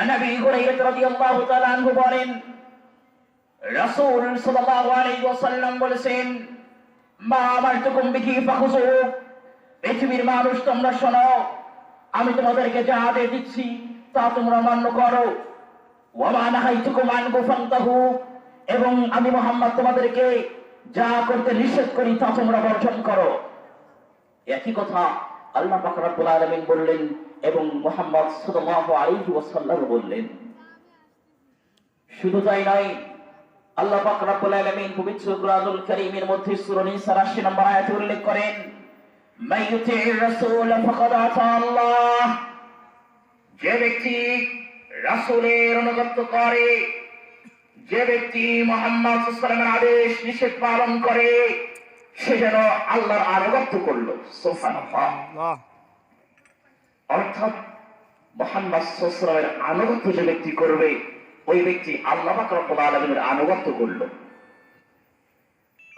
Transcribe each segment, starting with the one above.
নবী হুরায়রা রাদিয়াল্লাহু তাআলা আনহু বলেন, রাসূল সাল্লাল্লাহু আলাইহি ওয়াসাল্লাম বলেছেন, মা আমারতুকুম বিহি ফাখুযু, পৃথিবীর মানুষ তোমরা শোনো, আমি তোমাদেরকে যা আদেশ দিচ্ছি তা তোমরা মান্য করো। ওয়া মা নাহাইতুকুম আনহু ফান্তাহু, এবং আমি মুহাম্মদ তোমাদেরকে যা করতে নিষেধ করি তা তোমরা বর্জন করো। একই কথা আল্লাহ পাক রব্বুল আলামিন বললেন এবং মুহাম্মদ সাল্লাল্লাহু আলাইহি ওয়াসাল্লাম বললেন। শুধু তাই নয়, আল্লাহ পাক রব্বুল আলামিন পবিত্র কুরআনুল কারীমের মধ্যে সূরা নিসা ৮০ নম্বর আয়াতে উল্লেখ করেন, মাইয়ুতি'র রাসূল ফাকাদ আতা আল্লাহ, যে ব্যক্তি রাসূলের অনুগত করে, যে ব্যক্তি মুহাম্মদ সাল্লাল্লাহু আলাইহি ওয়াসাল্লামের আদেশ নিষেধ পালন করে, সে যেন আল্লাহর আনুগত্য করলো। সুবহানাল্লাহ। অর্থাৎ মুহাম্মদ সাল্লাল্লাহু আলাইহি ওয়াসাল্লামের আনুগত্য যে ব্যক্তি করবে, ওই ব্যক্তি আল্লাহ পাক রব্বুল আলামিনের আনুগত্য করলো।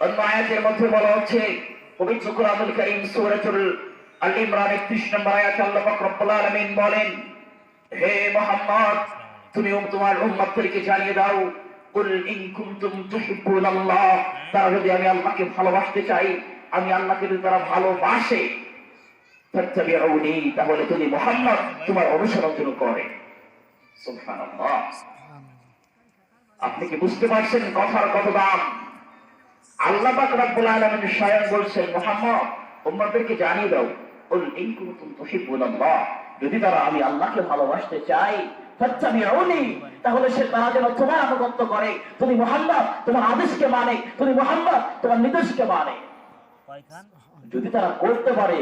অন্য আয়াতের মধ্যে বলা হচ্ছে, পবিত্র কুরআনুল কারীম সূরাতুল আল ইমরান ৩১ নম্বর আয়াতে আল্লাহ পাক রব্বুল আলামিন বলেন, হে মুহাম্মদ, তুমি তোমার উম্মতদেরকে জানিয়ে দাও, কুল ইন কুনতুম তুহিব্বুনাল্লাহ, তারা যদি আমি আল্লাহকে ভালোবাসতে চাই, আমি আল্লাহকে যদি তারা ভালোবাসে, ফাত্তাবিউনি, তাহলে তুমি মুহাম্মদ তোমার অনুসরণ করে। সুবহানাল্লাহ। আপনি কি বুঝতে পারছেন কথার কত দাম? আল্লাহ পাক রব্বুল আলামিন স্বয়ং বলছেন, মুহাম্মদ উম্মতদেরকে জানিয়ে দাও, কুল ইন কুনতুম তুহিব্বুনাল্লাহ, যদি তারা আমি আল্লাহকে ভালোবাসতে চাই, ফাত্তাবিউনি, তাহলে সে তারা যেন তোমার আনুগত্য করে, তুমি মুহাম্মদ তোমার আদেশকে মানে, তুমি মুহাম্মদ তোমার নির্দেশকে মানে। যদি তারা করতে পারে,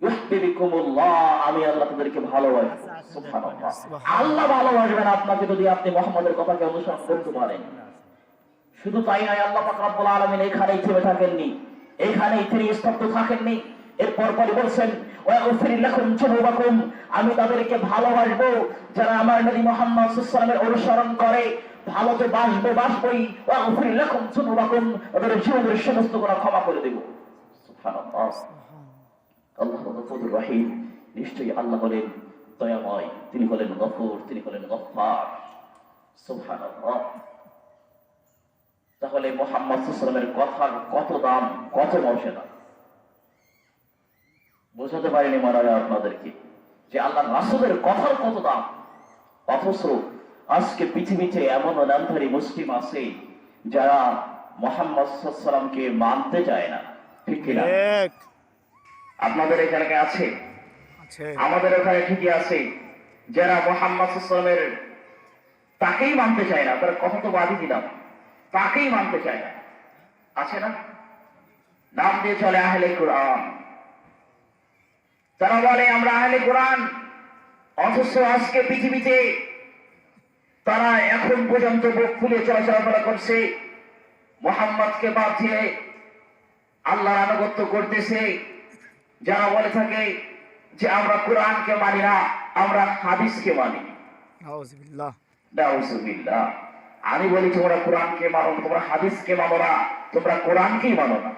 ইউহিব্বুকুমুল্লাহ, আমি আল্লাহ তাদেরকে ভালোবাসবো। সুবহানাল্লাহ। আল্লাহ ভালোবাসবেন আপনাকে যদি আপনি মুহাম্মদের কথাকে অনুসরণ করতে পারেন। শুধু তাই নয়, আল্লাহ পাক রব্বুল আলামিন এখানেই থেমে থাকেননি, এখানেই তিনি স্তব্ধ থাকেননি। এরপর পরে বলছেন, ওয়াগফির লাকুম যুনুবাকুম, আমি তাদেরকে ভালোবাসবো যারা আমার নবী মুহাম্মদ সাল্লাল্লাহু আলাইহি ওয়াসাল্লামের অনুসরণ করে। ভালো তো বাসবই। ওয়াগফির লাকুম যুনুবাকুম, ওদের জীবনের সমস্ত গুনাহ ক্ষমা করে দেব। সুবহানাল্লাহ। আল্লাহ গফুরুর রহিম, নিশ্চয়ই আল্লাহ হলেন দয়াময়, তিনি হলেন গফুর, তিনি হলেন গফফার। সুবহানাল্লাহ। তাহলে মুহাম্মদ সাল্লাল্লাহু আলাইহি ওয়াসাল্লামের কথার কত দাম, কত মর্যাদা বোঝাতে পারিনি মারায়া আপনাদেরকে, যে আল্লাহর রাসূলের কথার কত দাম। অথচ আজকে পৃথিবীতে এমন নামধারী মুসলিম আছে যারা মুহাম্মদ সাল্লাল্লাহু আলাইহি ওয়াসাল্লামকে মানতে চায় না। ঠিক কিনা? আপনাদের এখানে আছে, আমাদের ওখানে ঠিকই আছে, যারা মুহাম্মদ সাল্লাল্লাহু আলাইহি ওয়াসাল্লামের তাকেই মানতে চায় না। তার কথা তো বাদই দিলাম, তাকেই মানতে চায় না। আছে না? নাম দিয়ে চলে আহলে কোরআন। তারা বলে আমরা আহলে কোরআন, অথচ আজকে পৃথিবীতে তারা এখন পর্যন্ত বুক ফুলে চলাচলা করছে, মুহাম্মদকে বাদ দিয়ে আল্লাহর আনুগত্য করতেছে। যারা বলে থাকে যে আমরা কোরআনকে মানি না, আমরা হাদিসকে মানি। নাউযুবিল্লাহ, নাউযুবিল্লাহ। আমি বলি তোমরা কোরআনকে মানো, তোমরা হাদিসকে মানো না, তোমরা কোরআনকেই মানো না।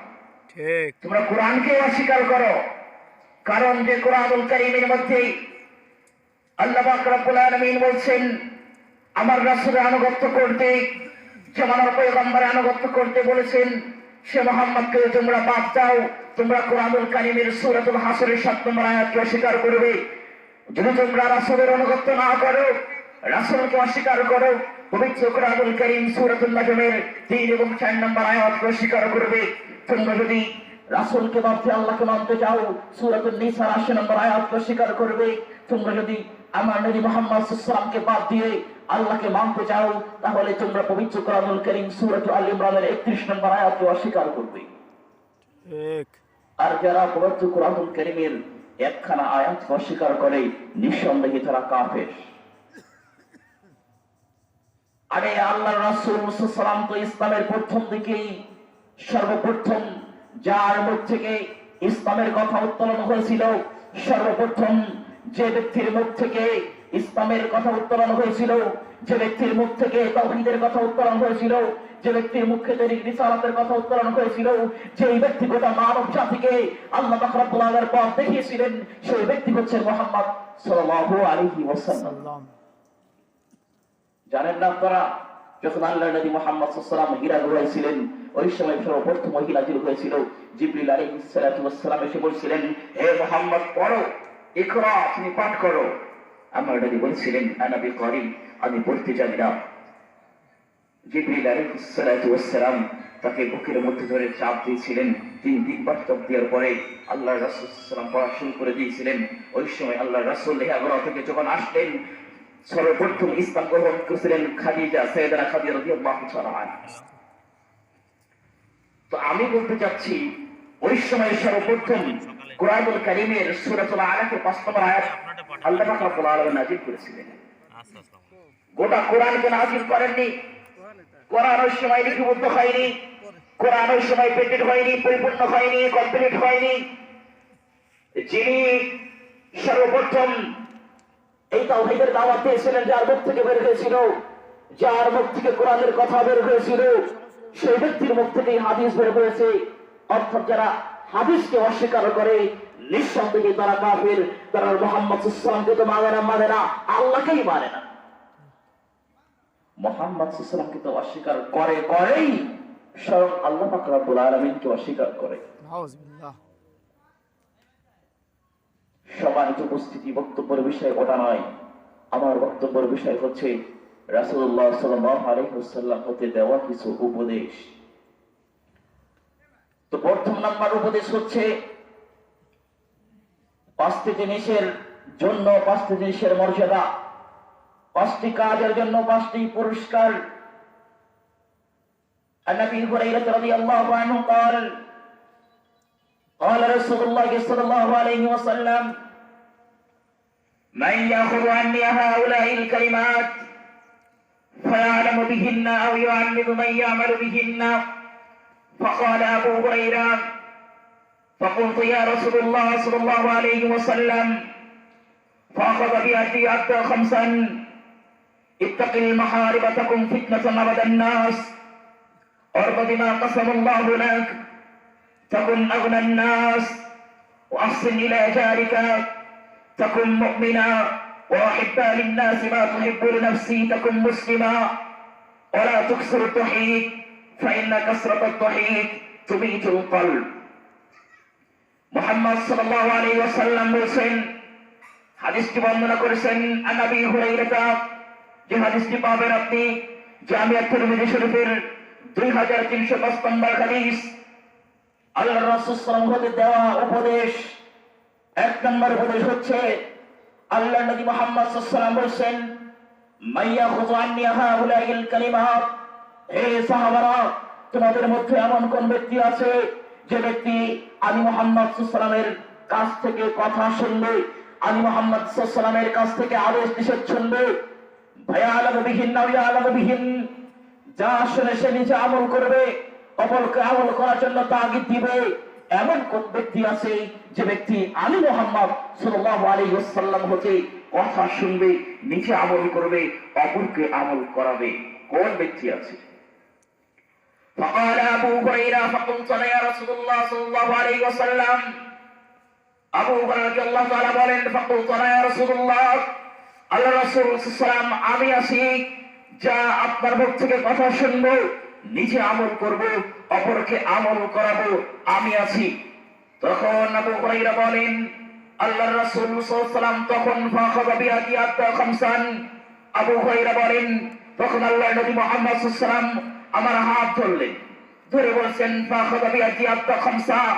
ঠিক, তোমরা কোরআনকে অস্বীকার করো। কারণ যে কুরআনুল কারীমের মধ্যে আল্লাহ পাক রব্বুল আলামিন বলছেন, আমার রাসূলের আনুগত্য করতে, যেমন আমার পয়গম্বরের আনুগত্য করতে বলেছেন, সে মুহাম্মদকে তোমরা বাদ দাও। তোমরা কুরআনুল কারীমের সূরাতুল হাসরের ৭ নম্বর আয়াতকে অস্বীকার করবে। যদি তোমরা রাসূলের আনুগত্য না করো, রাসূলকে অস্বীকার করো, পবিত্র কুরআনুল কারীম সূরাতুন নাজমের ৩ এবং ৪ নম্বর আয়াতকে অস্বীকার করবে। তোমরা যদি রাসূলকে বাদ দিয়ে আল্লাহকে মানতে চাও, সূরাতুন নিসা ৮০ নম্বর আয়াতকে অস্বীকার করবে। তোমরা যদি আমার নবী মুহাম্মদ সাল্লাল্লাহু আলাইহি ওয়াসাল্লামকে বাদ দিয়ে আল্লাহকে মানতে চাও, তাহলে তোমরা পবিত্র কুরআনুল কারীম সূরাতুল আল ইমরানের ৩১ নম্বর আয়াতকে অস্বীকার করবে। ঠিক। আর যারা পবিত্র কুরআনুল কারীমের একখানা আয়াতকে অস্বীকার করে, নিঃসন্দেহে তারা কাফের। আরে আল্লাহর রাসূল সাল্লাল্লাহু আলাইহি ওয়াসাল্লাম তো ইসলামের প্রথম দিকেই সর্বপ্রথম যার মুখ থেকে ইসলামের কথা উত্তোলন হয়েছিল, সর্বপ্রথম যে ব্যক্তির মুখ থেকে ইসলামের কথা উত্তোলন হয়েছিল, যে ব্যক্তির মুখ থেকে তাওহীদের কথা উত্তোলন হয়েছিল, যে ব্যক্তির মুখ থেকে রিসালাতের কথা উত্তোলন হয়েছিল, যেই ব্যক্তি গোটা মানব জাতিকে আল্লাহ পাক রব্বুল আলামিনের পথ দেখিয়েছিলেন, সেই ব্যক্তি হচ্ছেন মুহাম্মদ সাল্লাল্লাহু আলাইহি ওয়াসাল্লাম। জানেন না আপনারা, যখন আল্লাহ নবী মুহাম্মদ সাল্লাল্লাহু আলাইহি ওয়াসাল্লাম হীরা গুহায় ছিলেন, ওই সময় সর্বপ্রথম ওহী নাযিল হয়েছিল। জিবরিল আলাইহিস সালাতু ওয়াস সালাম এসে বলছিলেন, হে মুহাম্মদ পড়ো, ইকরা, তুমি পাঠ করো। আমার নবী বলছিলেন, আনা বিকারি, আমি পড়তে জানি না। জিবরিল আলাইহিস সালাতু ওয়াস সালাম তাকে বুকের মধ্যে ধরে চাপ দিয়েছিলেন। 3 দিনবার চাপ দেওয়ার পরে আল্লাহর রাসূল সাল্লাল্লাহু আলাইহি ওয়াসাল্লাম পড়া শুরু করে দিয়েছিলেন। ওই সময় আল্লাহর রাসূল হীরা গুহা থেকে যখন আসলেন, সর্বপ্রথম ইসলাম গ্রহণ করেছিলেন খাদিজা, সাইয়েদানা খাদিজা রাদিয়াল্লাহু তাআলা আনহা। তো আমি বলতে চাচ্ছি, ওই সময় সর্বপ্রথম কুরআনুল কারীমের সূরাতুল আলাকের 5 নম্বর আয়াত আল্লাহ পাক রব্বুল আলামিন নাযিল করেছিলেন। গোটা কোরআনকে নাযিল করেননি। কোরআন ওই সময় লিপিবদ্ধ হয়নি, কোরআন ওই সময় পেটেন্ট হয়নি, পরিপূর্ণ হয়নি, কমপ্লিট হয়নি। যিনি সর্বপ্রথম এই তাওহীদের দাওয়াত দিয়েছিলেন, যার মুখ থেকে বের হয়েছিল, যার মুখ থেকে কোরআনের কথা বের হয়েছিল, সেই ব্যক্তির মুখ থেকেই হাদিস বের হয়েছে। অর্থাৎ যারা হাদিসকে অস্বীকার করে, নিঃসন্দেহে তারা কাফির। তারা মুহাম্মদ সাল্লাল্লাহু আলাইহি ওয়াসাল্লামকে তো মানে না, আল্লাহকেই মানে না। মুহাম্মদ সাল্লাল্লাহু আলাইহি ওয়াসাল্লামকে তো অস্বীকার করেই স্বয়ং আল্লাহ পাক রব্বুল আলামিনকে অস্বীকার করে। নাউযুবিল্লাহ। সম্মানিত উপস্থিতি, বক্তব্যের বিষয় ওটা নয়। আমার বক্তব্যের বিষয় হচ্ছে রাসূলুল্লাহ সাল্লাল্লাহু আলাইহি ওয়াসাল্লাম হতে দেওয়া কিছু উপদেশ। তো প্রথম নাম্বার উপদেশ হচ্ছে 5টি জিনিসের জন্য 5টি জিনিসের মর্যাদা, 5টি কাজের জন্য 5টি পুরস্কার। عن ابي هريره رضي الله عنه قال قال رسول الله صلى الله عليه وسلم من يأخذ عني هؤلاء الكلمات فيعلم بهن أو يعلم من يعمل بهن. فقال أبو هريرة فقلت يا رسول الله صلى الله عليه وسلم فأخذ بيدي حتى 5: اتق المحارم تكن فتنة أبد الناس، ارض بما قسم الله لك تكن أغنى الناس، وأحسن إلى جارك تكن مؤمنا، وأحب للناس ما تحب لنفسي تكن مسلما، ولا تكسر الضحيك فإن كسرة الضحيك تميت القلب. মুহাম্মদ সাল্লাল্লাহু আলাইহি ওয়াসাল্লাম বলেন, হাদিসটি বর্ণনা করেছেন আন আবি হুরায়রা, যে হাদিসটি পাবেন আপনি জামিআত তিরমিজি শরীফের 2305 নম্বর হাদিস। আল্লাহর রাসূল সাল্লাল্লাহু আলাইহি ওয়াসাল্লাম দেওয়া উপদেশ, 1 নম্বর উপদেশ হচ্ছে আল্লাহর নবী মুহাম্মদ সাল্লাল্লাহু আলাইহি ওয়াসাল্লাম বলেন, মাইয়া খুযু আন্নি হাউলাইল কালিমাত, হে সাহাবারা, তোমাদের মধ্যে এমন কোন ব্যক্তি আছে যে ব্যক্তি আমি মুহাম্মদ সাল্লাল্লাহু আলাইহি ওয়াসাল্লামের কাছ থেকে কথা শুনবে, আমি মুহাম্মদ সাল্লাল্লাহু আলাইহি ওয়াসাল্লামের কাছ থেকে আদেশ নিষেধ শুনবে, ভায়ালাম বিহিন না ইয়ালাম বিহিন, যা শুনে সে নিজে আমল করবে, অপরকে আমল করার জন্য তাগিদ দিবে। এমন কোন ব্যক্তি আছে যে ব্যক্তি আমি মুহাম্মদ সাল্লাল্লাহু আলাইহি ওয়াসাল্লাম হতে কথা শুনবে, নিজে আমল করবে, অপরকে আমল করাবে? কোন ব্যক্তি আছে? فقال أبو هريرة فقلت يا رسول الله صلى الله عليه وسلم, আবু হুরায়রা রাদিয়াল্লাহু তাআলা বলেন, فقلت يا رسول الله, আল্লাহ রাসূল সাল্লাল্লাহু আলাইহি ওয়াসাল্লাম, আমি আছি যা আপনার মুখ থেকে কথা শুনবো, নিজে আমল করব, অপরকে আমল করাবো, আমি আছি। তখন আবু হুরায়রা বলেন, আল্লাহর রাসূল সাল্লাল্লাহু আলাইহি ওয়াসাল্লাম তখন ফাখাযা বিয়াদি হাত্তা 5, আবু হুরায়রা বলেন, তখন আল্লাহর নবী মুহাম্মদ সাল্লাল্লাহু আলাইহি ওয়াসাল্লাম আমার হাত ধরলেন, ধরে বলছেন ফাখাযা বিয়াদি হাত্তা 5,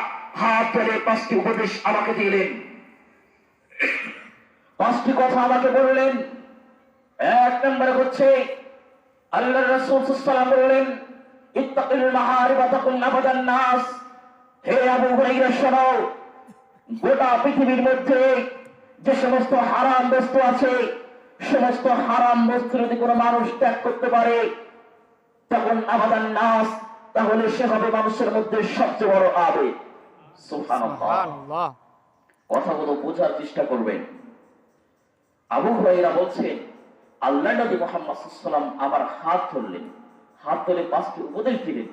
হাত ধরে 5টি উপদেশ আমাকে দিলেন, 5টি কথা আমাকে বললেন। 1 নম্বর হচ্ছে আল্লাহর রাসূল সাল্লাল্লাহু আলাইহি ওয়াসাল্লাম বললেন, ইত্তাকিল মাহারিবা তাকুন আবাদান নাস, হে আবু হুরায়রা শোনো, গোটা পৃথিবীর মধ্যে যে সমস্ত হারাম বস্তু আছে, সমস্ত হারাম বস্তু যদি কোনো মানুষ ত্যাগ করতে পারে, তখন আবাদান নাস, তাহলে সে হবে মানুষের মধ্যে সবচেয়ে বড় আবেদ। সুবহানাল্লাহ। কথাগুলো বোঝার চেষ্টা করবেন। আবু হুরায়রা বলছেন, আল্লাহ নবী মুহাম্মদ সাল্লাল্লাহু আলাইহি ওয়াসাল্লাম আমার হাত ধরলেন, হাত ধরে 5টি উপদেশ দিলেন।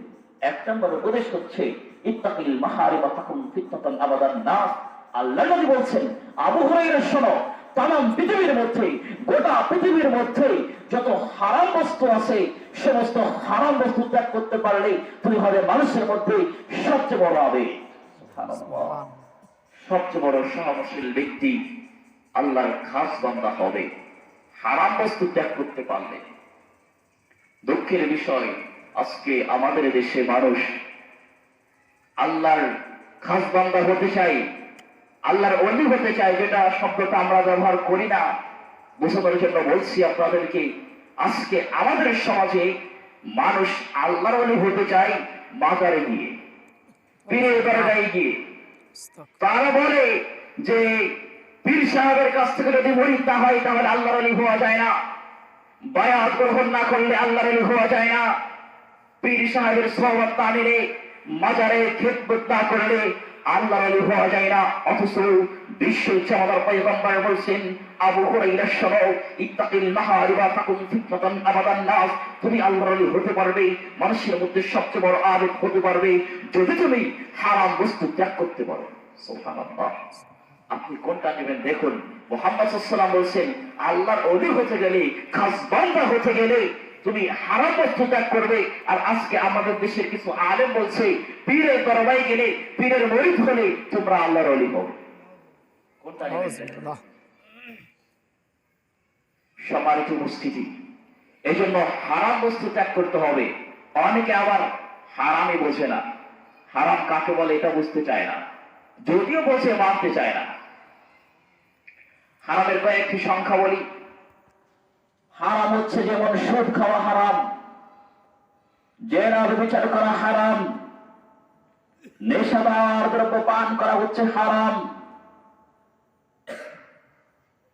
1 নম্বর উপদেশ হচ্ছে ইত্তাকিল মাহারিবা তাকুন ফিতনাতান আবাদান নাস। আল্লাহ নবী বলছেন, আবু হুরায়রা শোনো, তাম পৃথিবীর মধ্যে, গোটা পৃথিবীর মধ্যে যত হারাম বস্তু আছে সমস্ত হারাম বস্তু ত্যাগ করতে পারলে তুমি হবে মানুষের মধ্যে সবচেয়ে বড় হবে, সবচেয়ে বড় সহনশীল ব্যক্তি, আল্লাহর খাস বান্দা হবে হারাম বস্তু ত্যাগ করতে পারলে। দুঃখের বিষয় আজকে আমাদের দেশে মানুষ আল্লাহর খাস বান্দা হতে চাই, আল্লাহর ওলি হতে চাই, যেটা শব্দটা আমরা ব্যবহার করি না, বোঝানোর জন্য বলছি আপনাদেরকে। আজকে আমাদের সমাজে মানুষ আল্লাহর ওলি হতে চায় মাজারে গিয়ে, পীরের দরগায় গিয়ে। তারা বলে যে পীর সাহেবের কাছ থেকে যদি মুরিদ না হয় তাহলে আল্লাহর ওলি হওয়া যায় না, বায়াত গ্রহণ না করলে আল্লাহর ওলি হওয়া যায় না, পীর সাহেবের সোহবত না নিলে, মাজারে খেদমত না করলে আল্লাহর ওলি হওয়া যায় না। অথচ বিশ্ব ইচ্ছামাদার পয়গম্বর বলছেন, আবু হুরায়রা শোনো, ইত্তাকিল মাহারিবা তাকুন ফিতনাতান আবাদান নাস, তুমি আল্লাহর ওলি হতে পারবে, মানুষের মধ্যে সবচেয়ে বড় আবেগ হতে পারবে যদি তুমি হারাম বস্তু ত্যাগ করতে পারো। সুবহানাল্লাহ। আপনি কোনটা নেবেন দেখুন। মুহাম্মদ সাল্লাল্লাহু আলাইহি ওয়াসাল্লাম বলছেন, আল্লাহর ওলি হতে গেলে, খাস বান্দা হতে গেলে তুমি হারাম বস্তু ত্যাগ করবে। আর আজকে আমাদের দেশের কিছু আলেম বলছে, পীরের দরবারে গেলে, পীরের মুরিদ হলে তোমরা আল্লাহর ওলি হবে। কোনটা নেবেন? সম্মানিত উপস্থিতি, এই জন্য হারাম বস্তু ত্যাগ করতে হবে। অনেকে আবার হারামই বোঝে না, হারাম কাকে বলে এটা বুঝতে চায় না, যদিও বোঝে মানতে চায় না। হারামের কয়েকটি সংখ্যা বলি। হারাম হচ্ছে যেমন সুদ খাওয়া হারাম, জেনা ব্যভিচার করা হারাম, নেশাদার দ্রব্য পান করা হচ্ছে হারাম,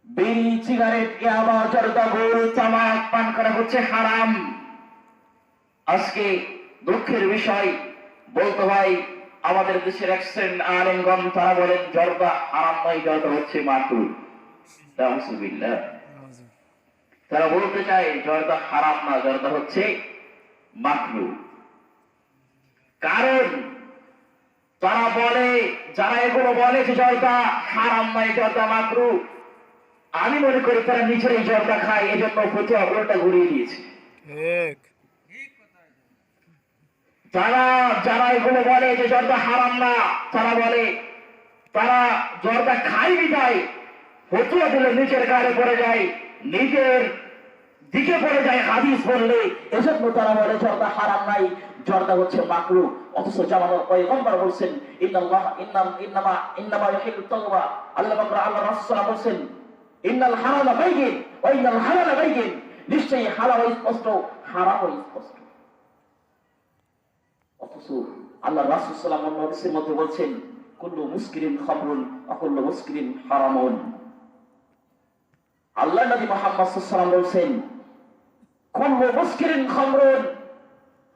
বিড়ি, সিগারেট, ইয়াবা, জর্দা, গোল, তামাক পান করা হচ্ছে হারাম। আজকে দুঃখের বিষয় বলতে হয়, আমাদের দেশের এক শ্রেণীর আলেমগণ তারা বলেন জর্দা হারাম নয়, জর্দা হচ্ছে মাকরুহ। নাউযুবিল্লাহ। তারা বলতে চায় জর্দা হারাম না, জর্দা হচ্ছে মাকরুহ। কারণ তারা বলে, যারা এগুলো বলে যে জর্দা হারাম নয়, জর্দা মাকরুহ, আমি মনে করি তারা নিজেরাই জর্দা খায়, এজন্য ফতোয়া উল্টা ঘুরিয়ে দিয়েছে। যারা এগুলো বলে যে জর্দা হারাম না, তারা বলে তারা জর্দা খায় বিদায় ফতোয়া দিলে নিজের গায়ে পড়ে যায়, নিজের দিকে পড়ে যায় হাদিস বললে, এজন্য তারা বলে জর্দা হারাম নাই, জর্দা হচ্ছে মাকরুহ। অথচ জামানোর পয়গম্বর বলছেন, ইন্নামা ইউহিল্লুত তাওবা, আল্লাহ রাসূল বলছেন, ইন্নাল হালালা বাইয়িন ওয়া ইন্নাল হালালা বাইয়িন, নিশ্চয়ই হালাল স্পষ্ট, হারাম স্পষ্ট। অথচ আল্লাহ রাসূল সাল্লাল্লাহু আলাইহি ওয়াসাল্লাম মধ্যে বলছেন, কুল্লু মুসকিরিন খামরুন ওয়া কুল্লু মুসকিরিন হারামুন। আল্লাহ নবী মুহাম্মদ সাল্লাল্লাহু আলাইহি ওয়াসাল্লাম বলছেন, কুল্লু মুসকিরিন খামরুন,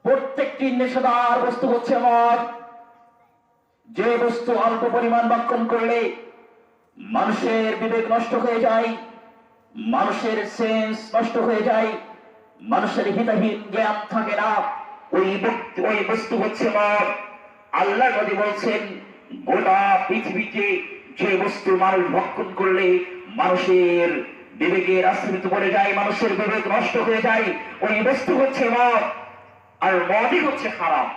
প্রত্যেকটি নেশাদার বস্তু হচ্ছে মদ। যে বস্তু অল্প পরিমাণ ভক্ষণ করলে মানুষের বিবেক নষ্ট হয়ে যায়, মানুষের সেন্স নষ্ট হয়ে যায়, মানুষের হিতাহীন জ্ঞান থাকে না, ওই বস্তু হচ্ছে মদ। আল্লাহ নবী বলছেন, গোটা পৃথিবীতে যে বস্তু মানুষ ভক্ষণ করলে মানুষের বিবেকের আশ্রিত পড়ে যায়, মানুষের বিবেক নষ্ট হয়ে যায়, ওই বস্তু হচ্ছে মদ। আর মদই হচ্ছে হারাম।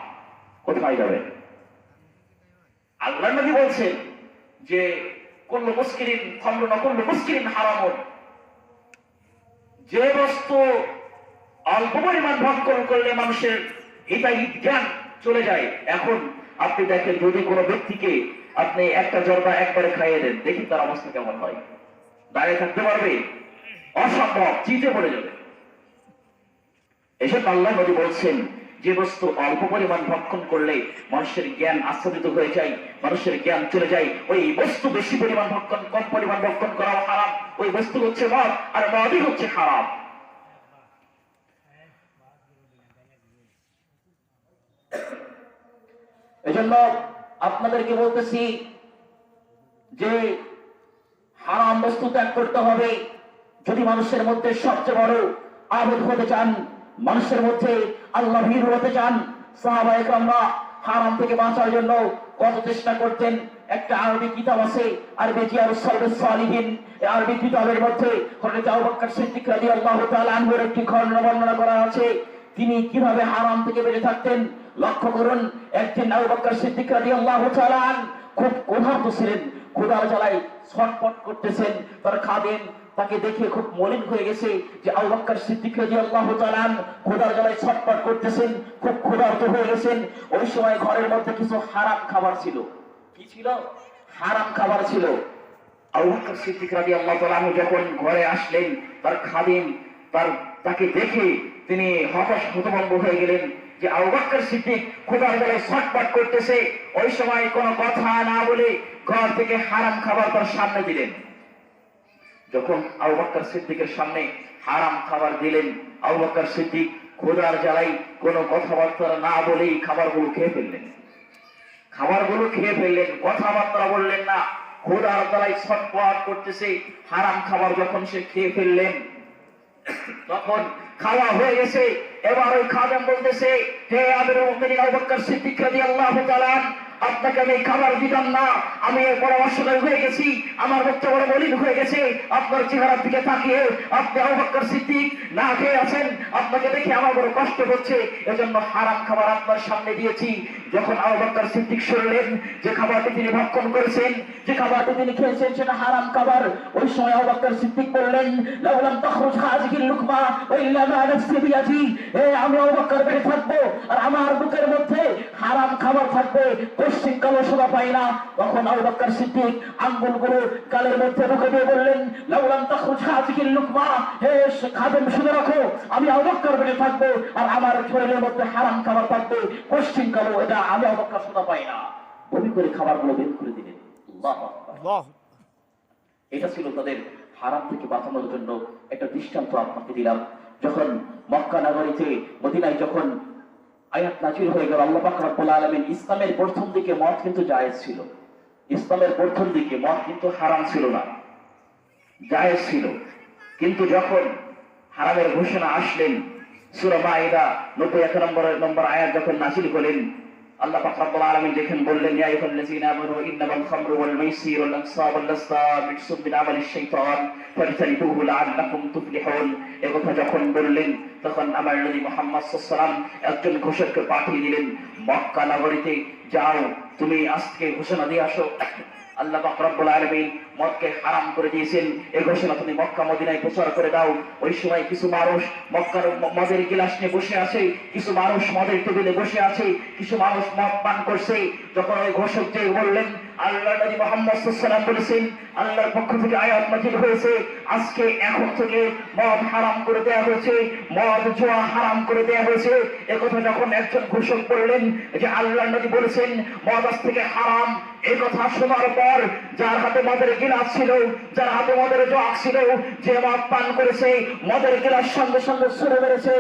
কোথায় যাবে? আল্লাহ নবী বলছেন যে কুল্লু মুসকিরিন খামরুন ওয়া কুল্লু মুসকিরিন হারামুন, যে বস্তু অল্প পরিমাণ ভক্ষণ করলে মানুষের হিতাহিত জ্ঞান চলে যায়। এখন আপনি দেখেন, যদি কোনো ব্যক্তিকে আপনি একটা জর্দা একবারে খাইয়ে দেন, দেখি তার অবস্থা কেমন হয়। দাঁড়িয়ে থাকতে পারবে? অসম্ভব, চিতে পড়ে যাবে। এসব আল্লাহ নবী বলছেন, যে বস্তু অল্প পরিমাণ ভক্ষণ করলে মানুষের জ্ঞান আচ্ছাদিত হয়ে যায়, মানুষের জ্ঞান চলে যায়, ওই বস্তু বেশি পরিমাণ ভক্ষণ, কম পরিমাণ ভক্ষণ করা হারাম। ওই বস্তু হচ্ছে মদ, আর মদই হচ্ছে হারাম। এজন্য আপনাদেরকে বলতেছি যে হারাম বস্তু ত্যাগ করতে হবে যদি মানুষের মধ্যে সবচেয়ে বড় আবেদ হতে চান, মানুষের মধ্যে আল্লাহ ভীরু হতে চান। সাহাবায়ে কেরামরা হারাম থেকে বাঁচার জন্য কত চেষ্টা করতেন, একটা আরবি কিতাব আছে, আরবি জিয়ারুস সালিহিন। এই আরবি কিতাবের মধ্যে হযরত আবু বকর সিদ্দিক রাদিয়াল্লাহু তাআলা আনহুর একটি ঘটনা বর্ণনা করা আছে, তিনি কিভাবে হারাম থেকে বেঁচে থাকতেন। লক্ষ্য করুন, একদিন আবু বকর সিদ্দিক রাদিয়াল্লাহু তাআলা খুব ক্ষুধার্ত ছিলেন, ক্ষুধার জ্বালায় ছটফট করতেছেন। তার খাদেম তাকে দেখে খুব মলিন হয়ে গেছে যে আবু বকর সিদ্দিক রাদিয়াল্লাহু তাআলা ক্ষুধার জ্বালায় ছটফট করতেছেন, খুব ক্ষুধার্ত হয়ে গেছেন। ওই সময় ঘরের মধ্যে কিছু হারাম খাবার ছিল। কি ছিল? হারাম খাবার ছিল। আবু বকর সিদ্দিক রাদিয়াল্লাহু তাআলা যখন ঘরে আসলেন, তার খাদেম তাকে দেখে তিনি হতভম্ব হয়ে গেলেন যে আবু বকর সিদ্দিক ক্ষুধার জ্বালায় ছটফট করতেছে। ওই সময় কোনো কথা না বলে ঘর থেকে হারাম খাবার তার সামনে দিলেন। যখন আবু বকর সিদ্দিকের সামনে হারাম খাবার দিলেন, আবু বকর সিদ্দিক ক্ষুধার জ্বালায় কোনো কথাবার্তা না বলেই খাবারগুলো খেয়ে ফেললেন। কথাবার্তা বললেন না, ক্ষুধার জ্বালায় ছটফট করতেছে। হারাম খাবার যখন সে খেয়ে ফেললেন, তখন খাওয়া হয়ে গেছে। এবার ওই খাদেম বলতেছে, হে আমিরুল মুমিনিন আবু বকর সিদ্দিক রাদিয়াল্লাহু তাআলা, আপনাকে আমি খাবার দিতাম না, আমি পরামর্শদায়ী হয়ে গেছি, আমার মুখটা বড় মলিন হয়ে গেছে। আপনার চেহারার দিকে তাকিয়ে আপনি আবু বকর সিদ্দিক না খেয়ে আছেন, আপনাকে দেখে আমার বড় কষ্ট হচ্ছে, এজন্য হারাম খাবার আপনার সামনে দিয়েছি। যখন আবু বকর সিদ্দিক শুনলেন যে খাবারটি তিনি ভক্ষণ করেছেন, যে খাবারটি তিনি খেয়েছেন সেটা হারাম খাবার, ওই সময় আবু বকর সিদ্দিক বললেন, লাউলাম তাখরুজ হাযিহিল লুকমা ওয়া ইল্লা মা নাফসি বিয়াদি, আমি আবু বকর বেঁচে থাকবো আর আমার বুকের মধ্যে হারাম খাবার থাকবে, পশ্চিম কালো শোভা পাই না। তখন আবু বকর সিদ্দিক আঙ্গুলগুলো গালের মধ্যে ঢুকে দিয়ে বললেন, লাউলাম তাখরুজ হাযিহিল লুকমা, হে খাদেম শুনে রাখো, আমি আবু বকর বেঁচে থাকবো আর আমার শরীরের মধ্যে হারাম খাবার থাকবে, পশ্চিম কালো, এটা আমি আবু বকর শোভা পাই না। বমি করে খাবারগুলো বের করে দিলেন। আল্লাহু আকবার। এটা ছিল তাদের হারাম থেকে বাঁচানোর জন্য একটা দৃষ্টান্ত আপনাকে দিলাম। যখন মক্কা নগরীতে মদিনায় যখন আয়াত নাযিল হয়ে গেল, আল্লাহ পাক রব্বুল আলামিন, ইসলামের প্রথম দিকে মদ কিন্তু জায়েজ ছিল। ইসলামের প্রথম দিকে মদ কিন্তু হারাম ছিল না, জায়েজ ছিল। কিন্তু যখন হারামের ঘোষণা আসলেন, সূরা মাইদা 91 নম্বর আয়াত যখন নাযিল হলেন, আল্লাহ পাক রব্বুল আলামিন দেখেন বললেন, ইয়া আইয়ুহাল্লাযীনা আমানু ইন্নামাল খামরু ওয়াল মাইসিরু ওয়াল আনসাবু ওয়াল আসলাম রিজসুম মিন আমালিশ শাইতান ফাজতানিবুহু লাআল্লাকুম তুফলিহুন। এই কথা যখন বললেন, তখন আমার নবী মুহাম্মদ সাল্লাল্লাহু আলাইহি ওয়াসাল্লাম একজন ঘোষককে পাঠিয়ে দিলেন, মক্কা নগরীতে যাও, তুমি আজকে ঘোষণা দিয়ে আসো, আল্লাহ পাক রব্বুল আলামিন মদকে হারাম করে দিয়েছেন, এই ঘোষণা তুমি মক্কা মদিনায় প্রচার করে দাও। ওই সময় কিছু মানুষ মক্কার মদের গিলাস নিয়ে বসে আছে, কিছু মানুষ মদের টেবিলে বসে আছে, কিছু মানুষ মদ পান করছে। যখন ওই ঘোষক যে বললেন, আল্লাহর নবী মুহাম্মদ সাল্লাল্লাহু আলাইহি ওয়াসাল্লাম বলেছেন, আল্লাহর পক্ষ থেকে আয়াত নাযিল হয়েছে, আজকে এখন থেকে মদ হারাম করে দেয়া হয়েছে, মদ জুয়া হারাম করে দেয়া হয়েছে। একথা যখন একজন ঘোষক বললেন যে আল্লাহর নবী বলেছেন মদ আজ থেকে হারাম, এই কথা শোনার পর যার হাতে মদের গিলাস ছিল, যার হাতে মদের জগ ছিল, যে মদ পান করেছে, মদের গিলাস সঙ্গে সঙ্গে ছুঁড়ে মেরেছে।